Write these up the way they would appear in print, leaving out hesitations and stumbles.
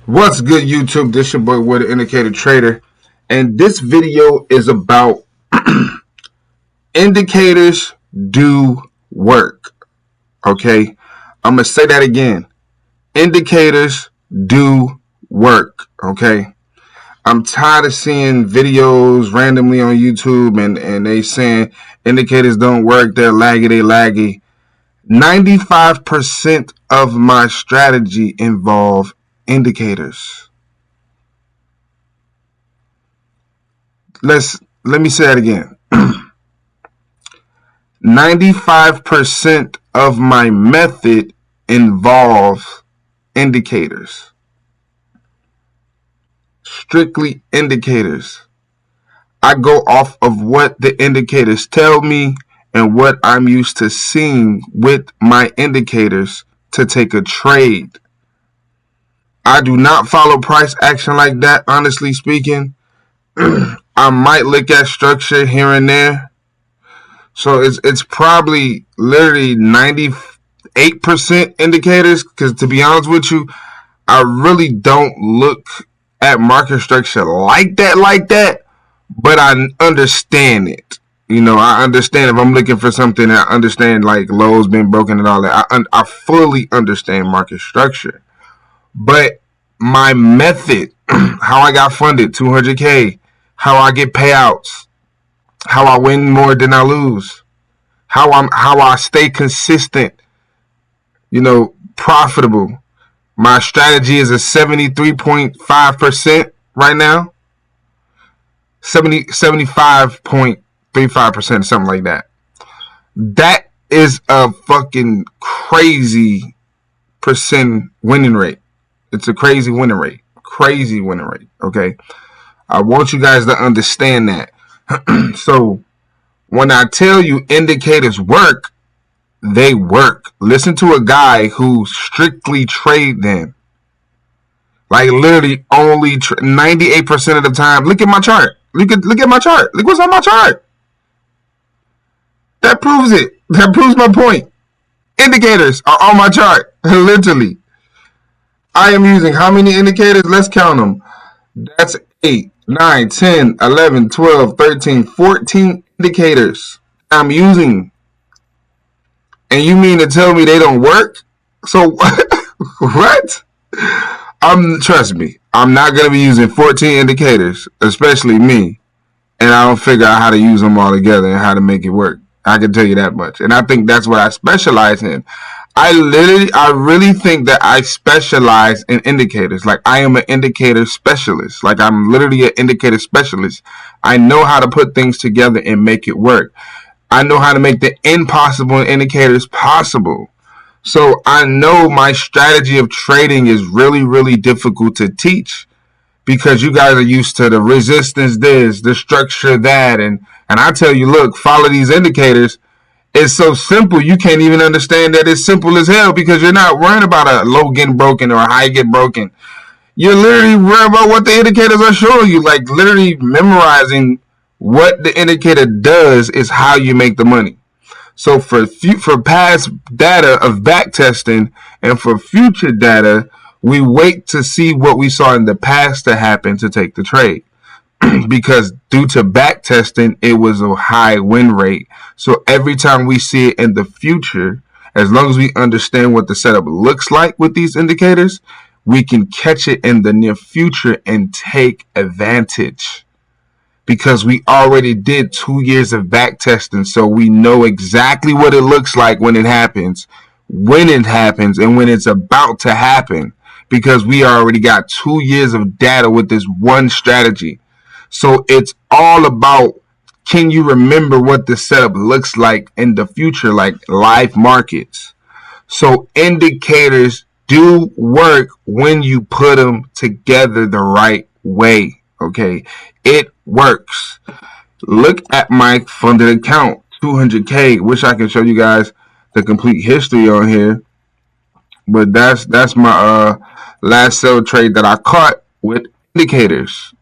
What's good, YouTube? This your boy Wood, Indicator Trader, and this video is about indicators do work. Okay, I'm gonna say that again. Indicators do work. Okay, I'm tired of seeing videos randomly on YouTube and they saying indicators don't work. They're laggy. 95% of my strategy involve indicators. Let me say that again. 95% of my method involves indicators. Strictly indicators. I go off of what the indicators tell me and what I'm used to seeing with my indicators to take a trade. I do not follow price action like that, honestly speaking. I might look at structure here and there. So it's probably literally 98% indicators, because to be honest with you, I really don't look at market structure like that, but I understand it. You know, I understand if I'm looking for something, I understand like lows being broken and all that. I fully understand market structure. But my method, how I got funded, 200K, how I get payouts, how I win more than I lose, how I stay consistent, profitable. My strategy is a 73.5% right now. 75.35%, something like that. That is a fucking crazy percent winning rate. It's a crazy winning rate. Okay? I want you guys to understand that. So when I tell you indicators work, they work. Listen to a guy who strictly trade them. Like literally only 98% of the time. Look at my chart. Look at my chart. Look what's on my chart. That proves it. That proves my point. Indicators are on my chart. Literally. I am using how many indicators? Let's count them. That's 8, 9, 10, 11, 12, 13, 14 indicators I'm using. And you mean to tell me they don't work? So what? Trust me, I'm not going to be using 14 indicators, especially me, and I don't figure out how to use them all together and how to make it work. I can tell you that much. And I think that's what I specialize in. I really think that I specialize in indicators. Like I am an indicator specialist. Like I'm literally an indicator specialist. I know how to put things together and make it work. I know how to make the impossible indicators possible. So I know my strategy of trading is really, really difficult to teach, because you guys are used to the resistance this, the structure that, and I tell you, look, follow these indicators. It's so simple, you can't even understand that it's simple as hell, because you're not worrying about a low getting broken or a high getting broken. You're literally worried about what the indicators are showing you. Like literally memorizing what the indicator does is how you make the money. So for past data of back testing and for future data, we wait to see what we saw in the past to happen to take the trade. Because due to back testing, it was a high win rate. So every time we see it in the future, as long as we understand what the setup looks like with these indicators, we can catch it in the near future and take advantage. Because we already did 2 years of back testing, so we know exactly what it looks like when it happens, and when it's about to happen, because we already got 2 years of data with this one strategy. So it's all about, can you remember what the setup looks like in the future, like live markets? So indicators do work when you put them together the right way. Okay, it works. Look at my funded account, 200K. Wish I could show you guys the complete history on here, but that's my last sell trade that I caught with indicators.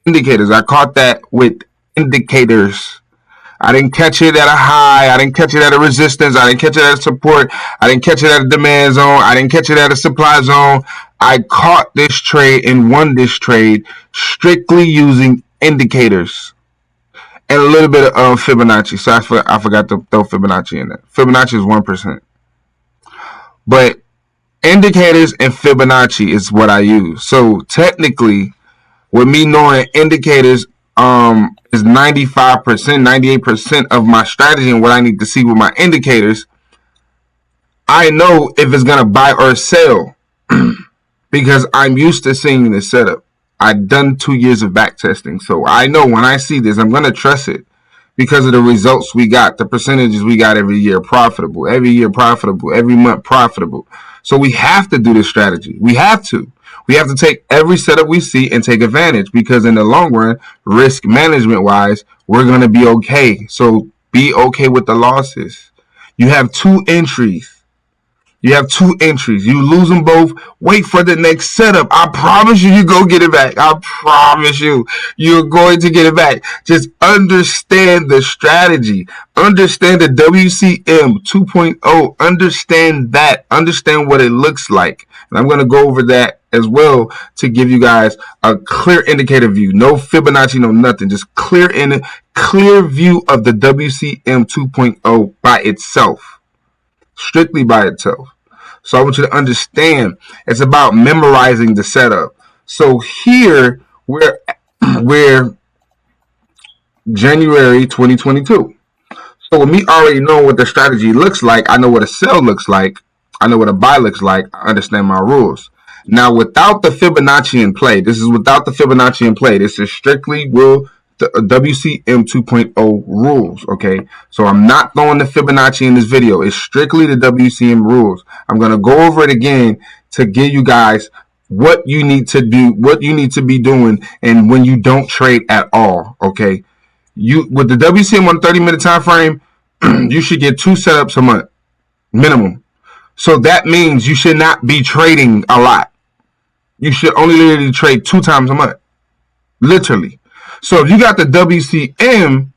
I caught that with indicators. I didn't catch it at a high. I didn't catch it at a resistance. I didn't catch it at a support. I didn't catch it at a demand zone. I didn't catch it at a supply zone. I caught this trade and won this trade strictly using indicators and a little bit of Fibonacci. So I forgot to throw Fibonacci in there. Fibonacci is 1%. But indicators and Fibonacci is what I use. So technically, with me knowing indicators is 95%, 98% of my strategy and what I need to see with my indicators, I know if it's going to buy or sell because I'm used to seeing this setup. I've done 2 years of back testing, so I know when I see this, I'm going to trust it because of the results we got, the percentages we got every year profitable, every month profitable. So we have to do this strategy. We have to. We have to take every setup we see and take advantage because in the long run, risk management wise, we're going to be okay. So be okay with the losses. You have 2 entries. You lose them both. Wait for the next setup. I promise you, you go get it back. I promise you, you're going to get it back. Just understand the strategy. Understand the WCM 2.0. Understand that. Understand what it looks like. And I'm going to go over that as well to give you guys a clear indicator view. No Fibonacci, no nothing. Just clear view of the WCM 2.0 by itself. Strictly by itself. So I want you to understand it's about memorizing the setup. So here we're January 2022. So with me already knowing what the strategy looks like, I know what a sell looks like, I know what a buy looks like, I understand my rules. Now without the Fibonacci in play, this is without the Fibonacci in play. This is strictly the WCM 2.0 rules, okay? So I'm not throwing the Fibonacci in this video. It's strictly the WCM rules. I'm going to go over it again to give you guys what you need to do, what you need to be doing, and when you don't trade at all, okay? With the WCM on 30-minute time frame, you should get 2 setups a month, minimum. So that means you should not be trading a lot. You should only literally trade 2 times a month, literally. So if you got the WCM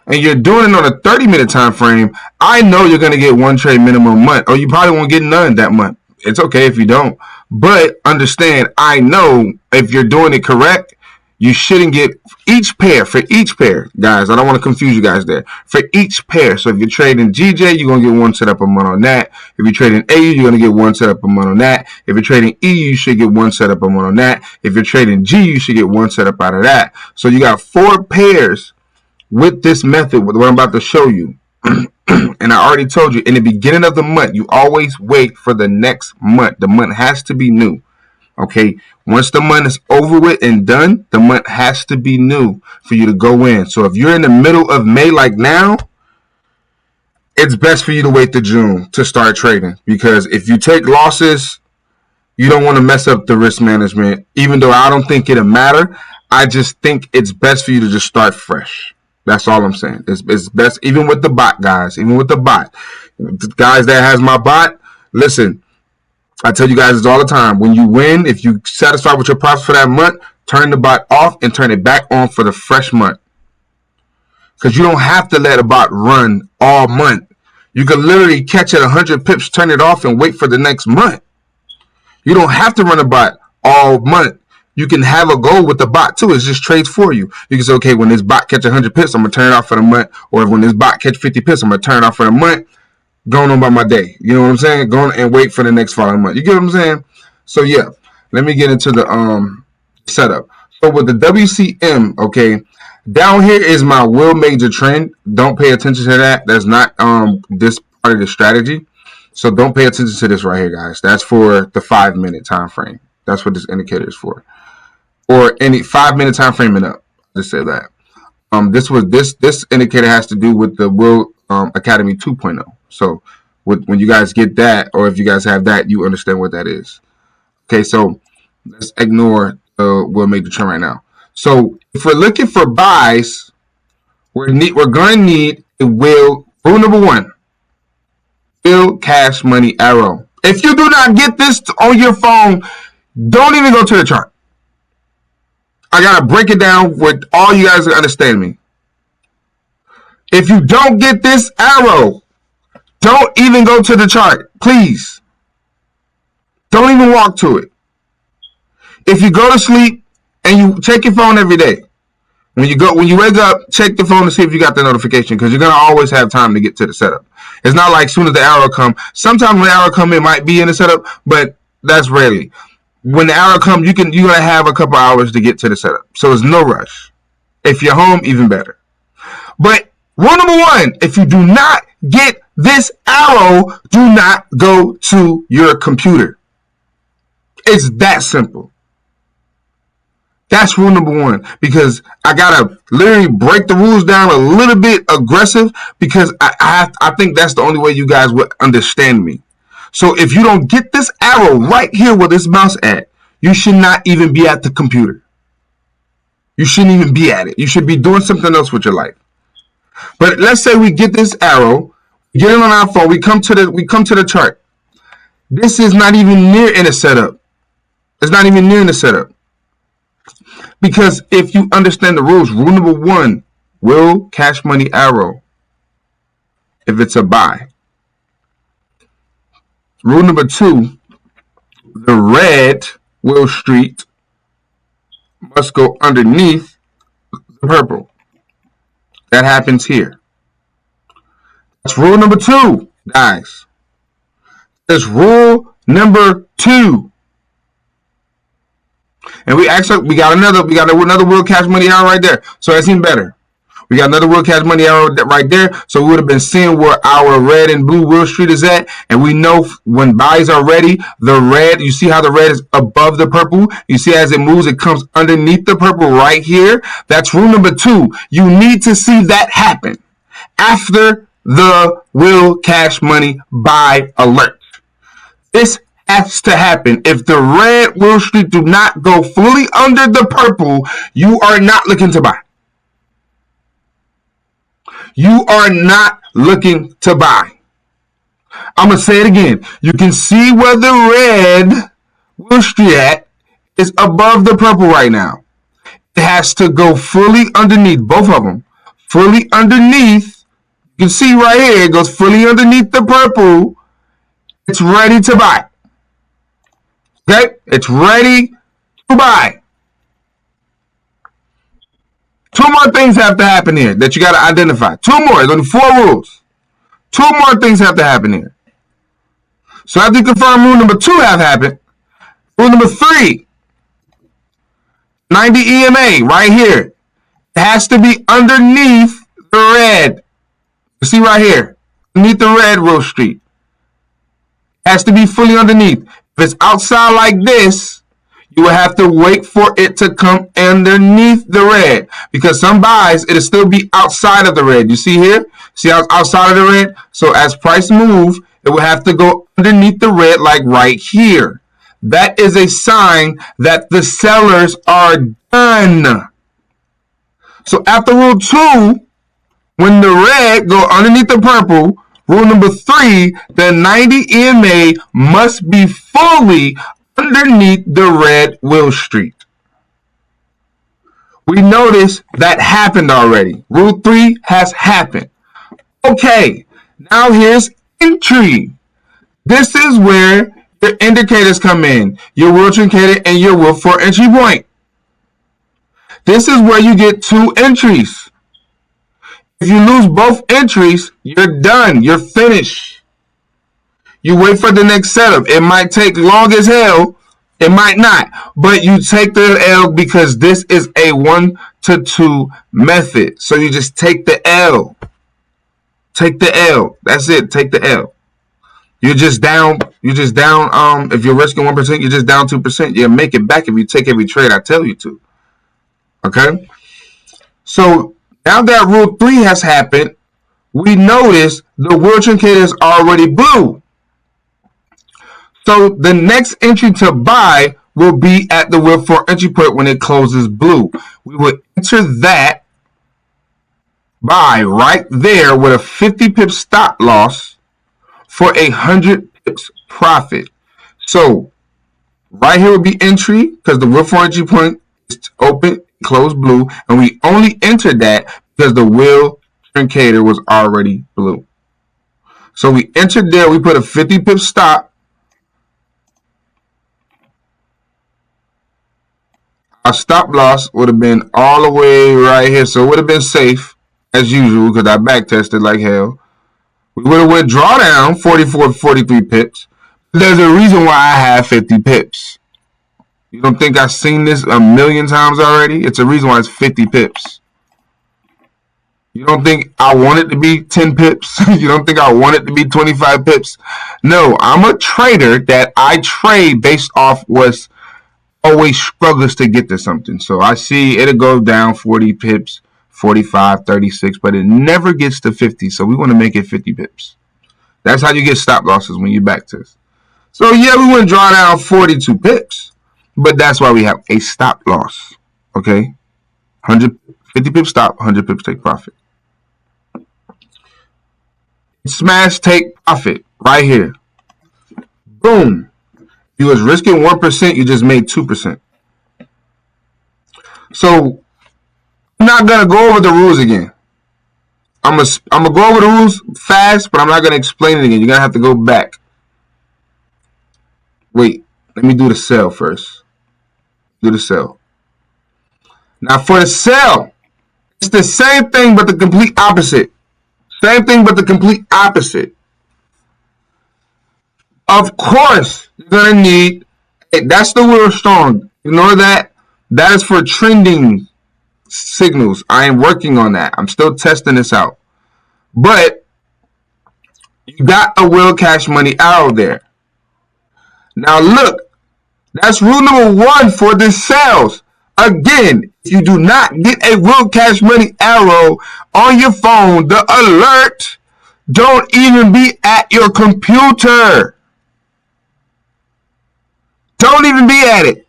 and you're doing it on a 30-minute time frame, I know you're going to get 1 trade minimum a month, or you probably won't get none that month. It's okay if you don't. But understand, I know if you're doing it correct, you shouldn't get for each pair, guys. I don't want to confuse you guys there. For each pair. So if you're trading GJ, you're going to get 1 setup a month on that. If you're trading AU, you're going to get 1 setup a month on that. If you're trading EU, you should get 1 setup a month on that. If you're trading G, you should get 1 setup out of that. So you got 4 pairs with this method, with what I'm about to show you. And I already told you, in the beginning of the month, you always wait for the next month. The month has to be new. Okay, once the month is over with and done, the month has to be new for you to go in. So if you're in the middle of May like now, it's best for you to wait to June to start trading, because if you take losses, you don't want to mess up the risk management. Even though I don't think it'll matter, I just think it's best for you to just start fresh. That's all I'm saying. It's best, even with the bot, guys. Even with the bot, the guys that has my bot, listen. I tell you guys this all the time. When you win, if you satisfied with your profits for that month, turn the bot off and turn it back on for the fresh month. Because you don't have to let a bot run all month. You can literally catch it 100 pips, turn it off, and wait for the next month. You don't have to run a bot all month. You can have a goal with the bot too. It's just trades for you. You can say, okay, when this bot catch 100 pips, I'm going to turn it off for the month. Or when this bot catch 50 pips, I'm going to turn it off for the month. Going on by my day. You know what I'm saying? Going and wait for the next following month. You get what I'm saying? So yeah, let me get into the setup. So with the WCM, okay, down here is my will major trend. Don't pay attention to that. That's not this part of the strategy. So don't pay attention to this right here, guys. That's for the 5-minute time frame. That's what this indicator is for. Or any 5-minute time frame and up. Just say that. This indicator has to do with the Will Academy 2.0. So when you guys get that, or if you guys have that, you understand what that is. Okay, so let's ignore we'll make the trend right now. So if we're looking for buys, we're going to need a rule number 1, will cash money arrow. If you do not get this on your phone, don't even go to the chart. I gotta break it down with all you guys to understand me. If you don't get this arrow, don't even go to the chart. Please. Don't even walk to it. If you go to sleep and you check your phone every day, when you wake up, check the phone to see if you got the notification, because you're gonna always have time to get to the setup. It's not like as soon as the arrow come. Sometimes when the arrow come, it might be in the setup, but that's rarely. When the arrow comes, you're gonna have a couple hours to get to the setup. So it's no rush. If you're home, even better. But rule number one, if you do not get this arrow, do not go to your computer. It's that simple. That's rule number one, because I gotta literally break the rules down a little bit aggressive, because I think that's the only way you guys would understand me. So if you don't get this arrow right here where this mouse at, you should not even be at the computer. You shouldn't even be at it. You should be doing something else with your life. But let's say we get this arrow, get it on our phone, we come to the chart. This is not even near in the setup. It's not even near in the setup. Because if you understand the rules, rule number one, will cash money arrow if it's a buy. Rule number two, the red will street must go underneath the purple. That happens here. That's rule number two, guys. That's rule number two. And we got another World Cash Money arrow right there. So that's even better. We got another World Cash Money arrow right there. So we would have been seeing where our red and blue Wall Street is at. And we know when buys are ready, the red, you see how the red is above the purple? You see as it moves, it comes underneath the purple right here. That's rule number two. You need to see that happen after the Will Cash Money buy alert. This has to happen. If the red Wall Street do not go fully under the purple, you are not looking to buy. You are not looking to buy. I'm going to say it again. You can see where the red Wall Street at is above the purple right now. It has to go fully underneath, both of them. Fully underneath. You can see right here, it goes fully underneath the purple. It's ready to buy. Okay? It's ready to buy. Two more things have to happen here that you got to identify. Two more. There's only 4 rules. 2 more things have to happen here. So after you confirm rule number 2 have happened, rule number 3, 90 EMA right here. It has to be underneath the red. You see right here. Underneath the red Wall Street. It has to be fully underneath. If it's outside like this, you will have to wait for it to come underneath the red, because some buys, it'll still be outside of the red. You see here? See how it's outside of the red? So as price move, it will have to go underneath the red, like right here. That is a sign that the sellers are done. So after rule 2, when the red go underneath the purple, rule number 3, the 90 EMA must be fully underneath the red Wall Street. We notice that happened already. Rule 3 has happened. Okay, now here's entry. This is where the indicators come in. Your Wilshire indicator and your Will for entry point. This is where you get 2 entries. If you lose both entries, you're done. You're finished. You wait for the next setup. It might take long as hell. It might not. But you take the L because this is a 1 to 2 method. So you just take the L. Take the L. That's it. Take the L. You're just down. If you're risking 1%, you're just down 2%. You'll make it back if you take every trade I tell you to. Okay? So now that rule 3 has happened, we notice the Wilshire indicator is already blue. So the next entry to buy will be at the Will for entry point when it closes blue. We will enter that buy right there with a 50 pips stop loss for 100 pips profit. So right here will be entry because the Will for entry point is open, closed blue, and we only enter that because the Will indicator was already blue. So we entered there. We put a 50 pip stop. Our stop loss would have been all the way right here. So it would have been safe as usual because I back tested like hell. We would have went drawdown 44, 43 pips. There's a reason why I have 50 pips. You don't think I've seen this a million times already? It's a reason why it's 50 pips. You don't think I want it to be 10 pips? You don't think I want it to be 25 pips? No, I'm a trader that I trade based off what's always struggles to get to something. So I see it'll go down 40 pips, 45, 36, but it never gets to 50. So we want to make it 50 pips. That's how you get stop losses when you back test. So yeah, we wouldn't draw down 42 pips, but that's why we have a stop loss. Okay, 150 pips stop, 100 pips take profit. Smash take profit right here. Boom. You was risking 1%, you just made 2%. So I'm not gonna go over the rules again. I'm gonna go over the rules fast, but I'm not gonna explain it again. You're gonna have to go back. Wait, let me do the sell first. Do the sell. Now for the sell, it's the same thing but the complete opposite. Same thing but the complete opposite. Of course, you're gonna need. That's the word strong. Ignore that. That is for trending signals. I am working on that. I'm still testing this out. But you got a will cash money arrow there. Now look, that's rule number 1 for the sales. Again, if you do not get a will cash money arrow on your phone, the alert, don't even be at your computer. Don't even be at it.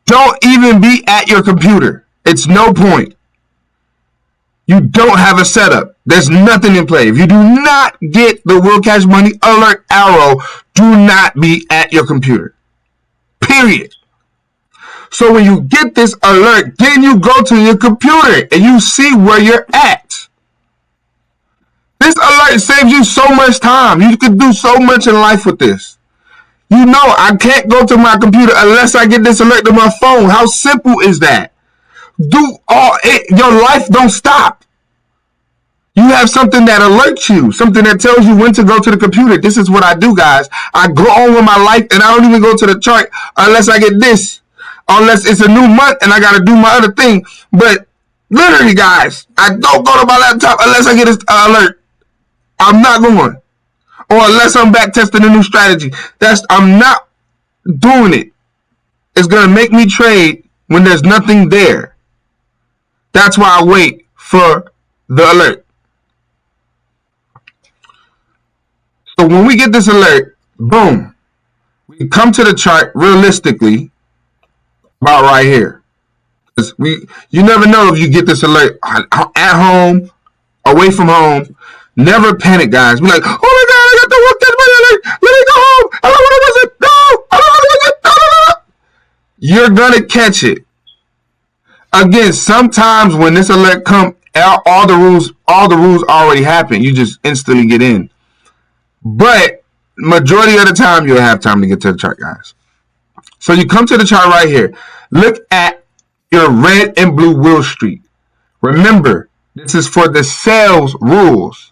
Don't even be at your computer. It's no point. You don't have a setup. There's nothing in play. If you do not get the will cash money alert arrow, do not be at your computer. Period. So when you get this alert, then you go to your computer and you see where you're at. This alert saves you so much time. You could do so much in life with this. You know I can't go to my computer unless I get this alert to my phone. How simple is that? Your life don't stop. You have something that alerts you, something that tells you when to go to the computer. This is what I do, guys. I go on with my life and I don't even go to the chart unless I get this. Unless it's a new month and I got to do my other thing. But literally, guys, I don't go to my laptop unless I get an alert. I'm not going. Or unless I'm back testing a new strategy. I'm not doing it. It's going to make me trade when there's nothing there. That's why I wait for the alert. So when we get this alert, boom, we come to the chart realistically about right here. Because you never know if you get this alert at home, away from home. Never panic, guys. Be like, oh my God, I got the will cash money alert. Let me go home. I don't want to listen. No, I don't want to listen. No. You're going to catch it. Again, sometimes when this alert comes, all the rules already happen. You just instantly get in. But majority of the time, you'll have time to get to the chart, guys. So you come to the chart right here. Look at your red and blue will streak. Remember, this is for the sales rules.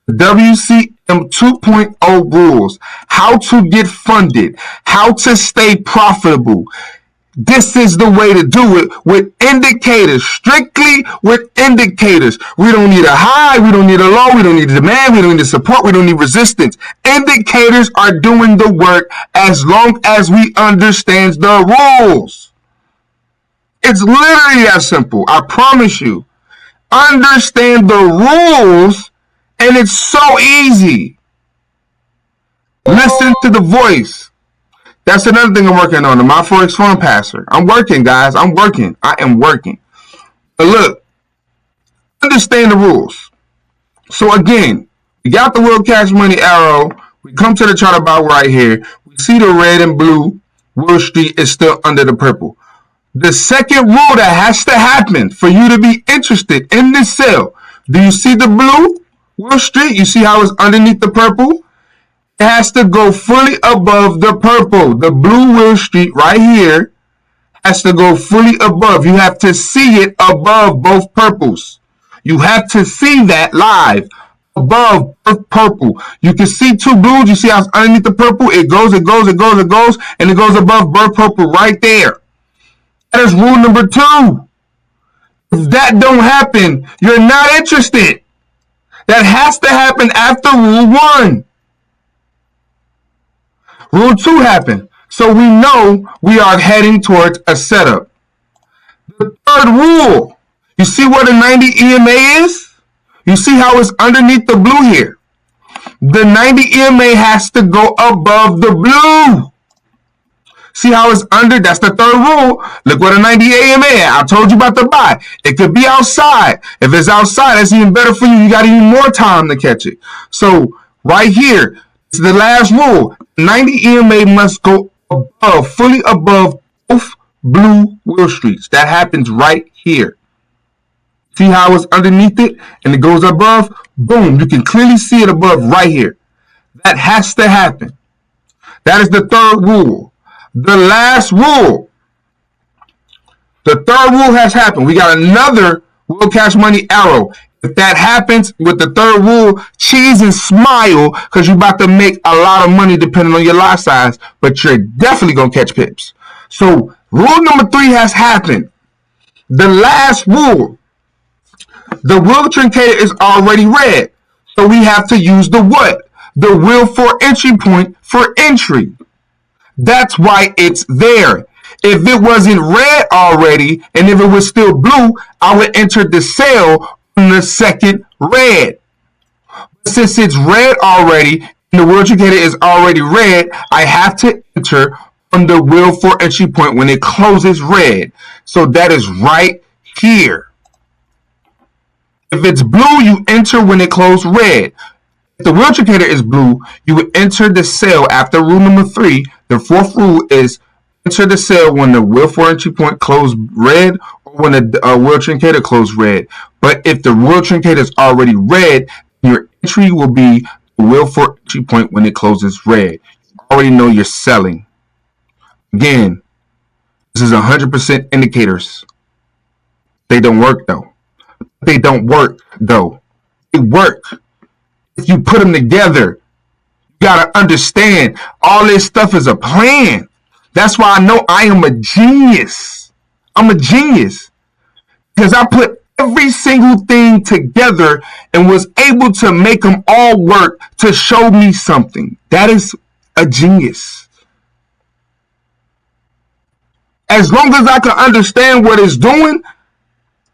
WCM 2.0 rules. How to get funded. How to stay profitable. This is the way to do it with indicators, strictly with indicators. We don't need a high, we don't need a low, we don't need a demand, we don't need support, we don't need resistance. Indicators are doing the work as long as we understand the rules. It's literally that simple. I promise you. Understand the rules and it's so easy. Listen to the voice. That's another thing I'm working on, the Myforex Fund Passer. I'm working, guys. I'm working. I am working. But look, understand the rules. So again, we got the will cash money arrow. We come to the chart about right here. We see the red and blue. Will Street is still under the purple. The second rule that has to happen for you to be interested in this sale, Do you see the blue Wall Street? You see how it's underneath the purple? It has to go fully above the purple. The blue Wall Street right here has to go fully above. You have to see it above both purples. You have to see that live above both purple. You can see two blues. You see how it's underneath the purple? It goes, it goes, it goes, it goes, and it goes above both purple right there. That is rule number 2. If that don't happen, you're not interested. That has to happen after rule 1. Rule 2 happened. So we know we are heading towards a setup. The third rule, you see where the 90 EMA is? You see how it's underneath the blue here? The 90 EMA has to go above the blue. See how it's under? That's the third rule. Look where the 90 EMA at. I told you about the buy. It could be outside. If it's outside, that's even better for you. You got even more time to catch it. So right here, it's the last rule. 90 EMA must go above, fully above both blue Wall Streets. That happens right here. See how it's underneath it and it goes above? Boom. You can clearly see it above right here. That has to happen. That is the third rule. The last rule. The third rule has happened. We got another Will Cash Money arrow. If that happens with the third rule, cheese and smile because you're about to make a lot of money depending on your lot size, but you're definitely going to catch pips. So rule number 3 has happened. The last rule. The will trincator is already red. So we have to use the what? The will for entry point for entry. That's why it's there. If it wasn't red already, and if it was still blue, I would enter the sale on the second red. But since it's red already, and the will trincator is already red, I have to enter on the will for entry point when it closes red. So that is right here. If it's blue, you enter when it closes red. If the will trincator is blue, you would enter the sale after rule number 3. The fourth rule is enter the sale when the will for entry point closed red or when the will trincator closed red. But if the will trincator is already red, your entry will be the will for entry point when it closes red. You already know you're selling. Again, this is 100% indicators. They don't work though. They don't work though. They work. If you put them together, you gotta understand all this stuff is a plan. That's why I know I am a genius. I'm a genius because I put every single thing together and was able to make them all work to show me something. That is a genius. As long as I can understand what it's doing,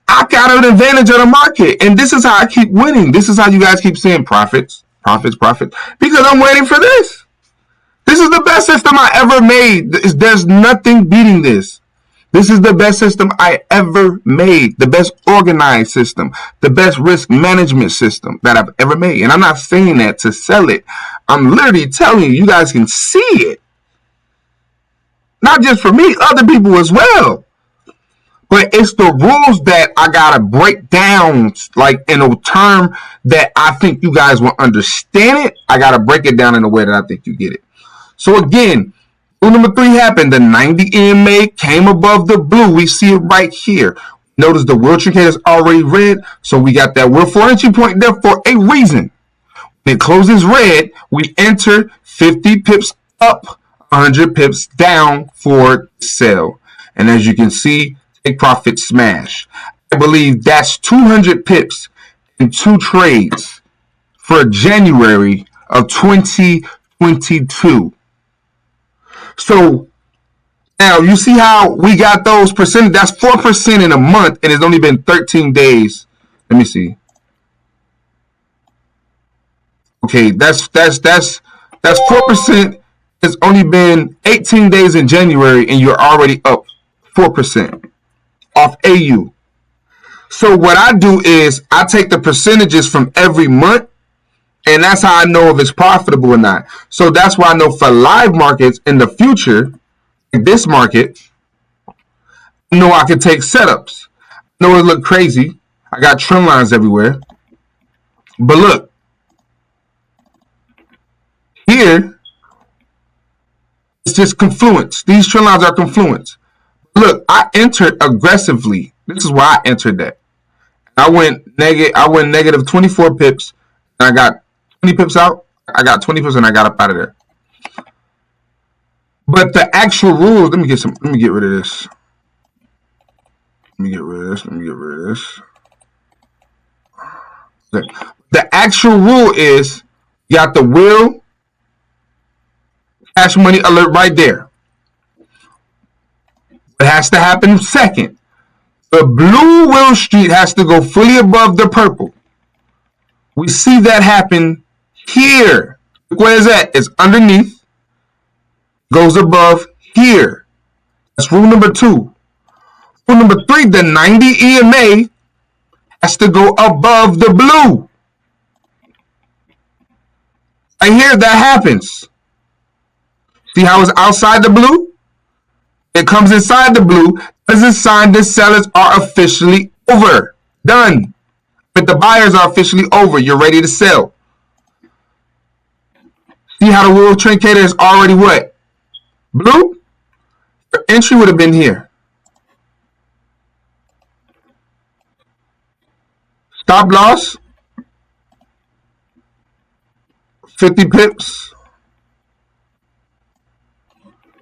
I got an advantage of the market. And this is how I keep winning. This is how you guys keep seeing profits, profits, profits. Because I'm waiting for this. This is the best system I ever made. There's nothing beating this. This is the best system I ever made. The best organized system. The best risk management system that I've ever made. And I'm not saying that to sell it. I'm literally telling you, you guys can see it. Not just for me, other people as well. But it's the rules that I gotta break down, like in a term that I think you guys will understand it. I gotta break it down in a way that I think you get it. So again, rule number 3 happened. The 90 EMA came above the blue. We see it right here. Notice the will trincator is already red, so we got that will for entry point there for a reason. When it closes red, we enter 50 pips up, 100 pips down for sell. And as you can see, take profit smash. I believe that's 200 pips in 2 trades for January of 2022. So now you see how we got those percent. That's 4% in a month, and it's only been 13 days. Let me see. Okay, that's 4%. It's only been 18 days in January, and you're already up 4%. Off AU. So what I do is I take the percentages from every month, and that's how I know if it's profitable or not. So that's why I know for live markets in the future, like this market, I know I can take setups. I know it look crazy. I got trend lines everywhere. But look, here, it's just confluence. These trend lines are confluence. Look, I entered aggressively. This is why I entered that. I went negative 24 pips, and I got 20 pips out. I got 20 pips, and I got up out of there. But the actual rules, let me get rid of this. Okay. The actual rule is you got the will cash money alert right there. It has to happen second. The blue Will Street has to go fully above the purple. We see that happen here. Where is that? It's underneath. Goes above here. That's rule number 2. Rule number 3, the 90 EMA has to go above the blue. Right here, that happens. See how it's outside the blue? It comes inside the blue. As a sign the sellers are officially over. Done. But the buyers are officially over. You're ready to sell. See how the World Trincator is already what? Blue? Your entry would have been here. Stop loss. 50 pips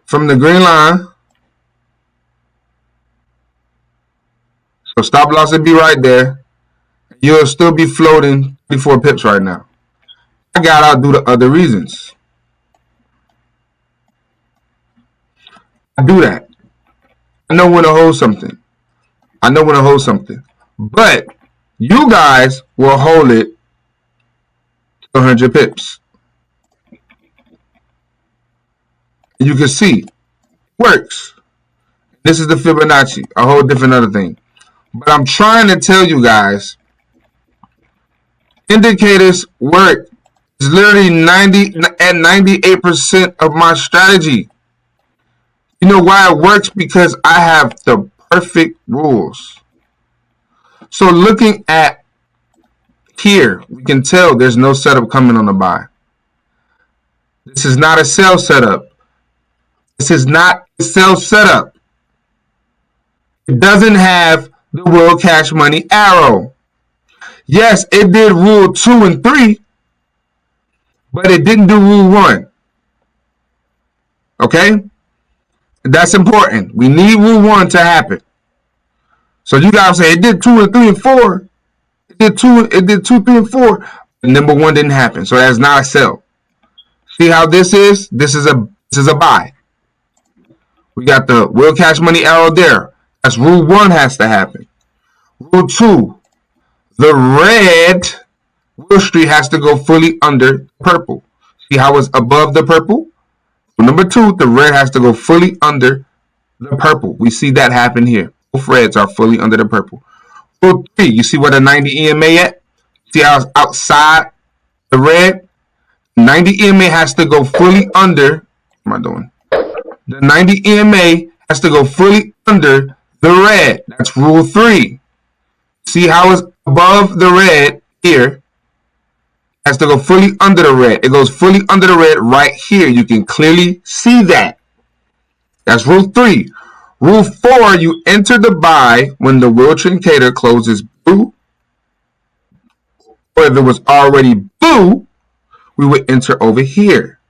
from the green line. So stop loss would be right there. You'll still be floating 34 pips right now. I got out due to other reasons. I do that. I know when to hold something. But you guys will hold it 100 pips. You can see it works. This is the Fibonacci, a whole different other thing. But I'm trying to tell you guys, indicators work. It's literally 98% of my strategy. You know why it works? Because I have the perfect rules. So looking at here, we can tell there's no setup coming on the buy. This is not a sell setup. This is not a sell setup. It doesn't have the World Cash Money arrow. Yes, it did rule 2 and 3, but it didn't do rule 1. Okay? That's important. We need rule 1 to happen. So you guys say it did 2 and 3 and 4. It did 2, 3, and 4. And number 1 didn't happen. So that's not a sell. See how this is? This is a buy. We got the World Cash Money arrow there. That's rule 1 has to happen. Rule 2. The red Will Street has to go fully under purple. See how it's above the purple? Rule number 2, the red has to go fully under the purple. We see that happen here. Both reds are fully under the purple. Rule 3, you see where the 90 EMA at? See how it's outside the red? 90 EMA has to go fully under. What am I doing? The 90 EMA has to go fully under the red. That's rule 3. See how it's above the red here? Has to go fully under the red. It goes fully under the red right here. You can clearly see that. That's rule 3. Rule 4, you enter the buy when the World Trincator closes blue. Or if it was already blue, we would enter over here.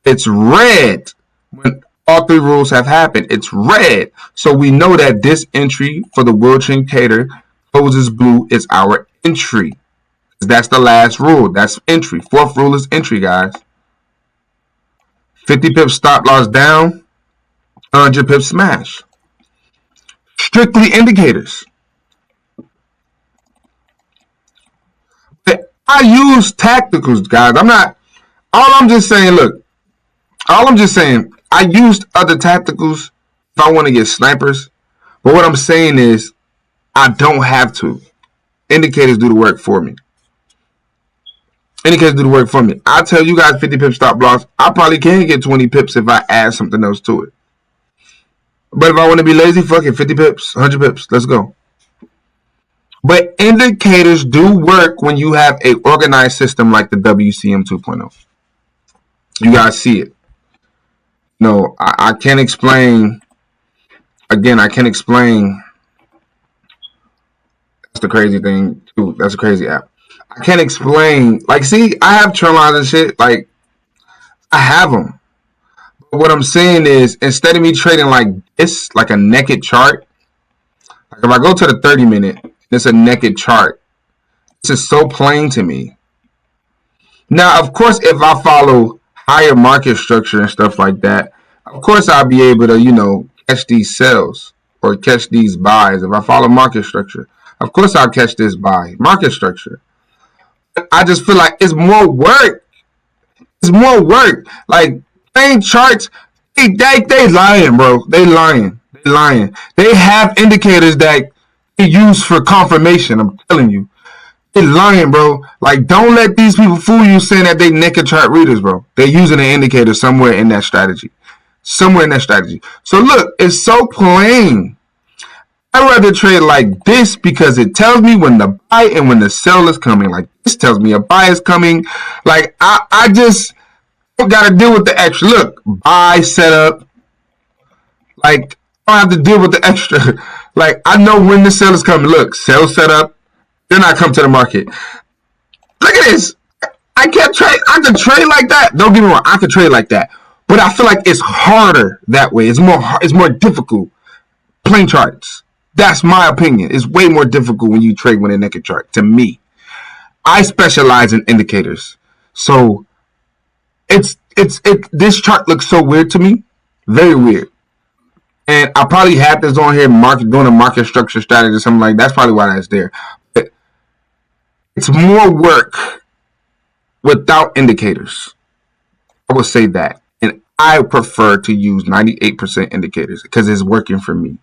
It's red when all 3 rules have happened. It's red. So we know that this entry for the World Trincator closes blue is our entry. That's the last rule. That's entry. 4th rule is entry, guys. 50 pips stop loss down. 100 pips smash. Strictly indicators. I use tacticals, guys. I'm just saying, I used other tacticals if I want to get snipers. But what I'm saying is, I don't have to. Indicators do the work for me. I tell you guys 50 pips stop loss. I probably can get 20 pips if I add something else to it. But if I want to be lazy, fuck it, 50 pips, 100 pips, let's go. But indicators do work when you have a organized system like the WCM 2.0. You guys see it. No, I can't explain. Again, I can't explain. That's the crazy thing too. That's a crazy app. I can't explain. Like, see, I have trend lines and shit. Like, I have them. But what I'm saying is, instead of me trading like this, like a naked chart, like if I go to the 30-minute, it's a naked chart. This is so plain to me. Now, of course, if I follow higher market structure and stuff like that, of course I'll be able to, catch these sells or catch these buys. If I follow market structure, of course I'll catch this buy. Market structure. I just feel like it's more work. It's more work. Like, plain charts, they lying, bro. They lying. They lying. They have indicators that they use for confirmation. I'm telling you. They lying, bro. Like, don't let these people fool you saying that they naked chart readers, bro. They're using an indicator somewhere in that strategy. Somewhere in that strategy. So look, it's so plain. I'd rather trade like this because it tells me when the buy and when the sell is coming. Like, this tells me a buy is coming. Like, I just don't got to deal with the extra. Look, buy setup. Like, I don't have to deal with the extra. Like, I know when the sell is coming. Look, sell setup. Then I come to the market. Look at this. I can't trade. I can trade like that. Don't get me wrong. I can trade like that. But I feel like it's harder that way. It's more difficult. Plain charts. That's my opinion. It's way more difficult when you trade with a naked chart. To me, I specialize in indicators. So this chart looks so weird to me. Very weird. And I probably had this on here doing a market structure strategy or something like that. That's probably why that's there. But it's more work without indicators. I will say that. And I prefer to use 98% indicators because it's working for me.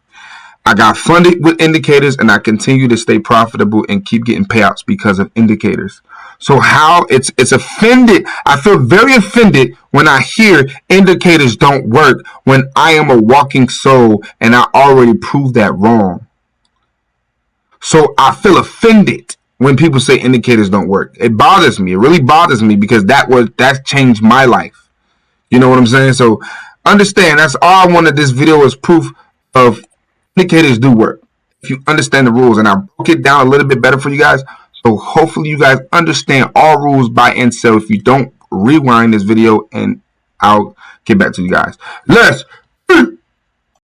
I got funded with indicators and I continue to stay profitable and keep getting payouts because of indicators. So how it's offended. I feel very offended when I hear indicators don't work when I am a walking soul and I already proved that wrong. So I feel offended when people say indicators don't work. It bothers me. It really bothers me because that changed my life. You know what I'm saying? So understand, that's all I wanted this video was proof of indicators do work. If you understand the rules, and I broke it down a little bit better for you guys. So hopefully you guys understand all rules, buy and sell. If you don't, rewind this video and I'll get back to you guys. Let's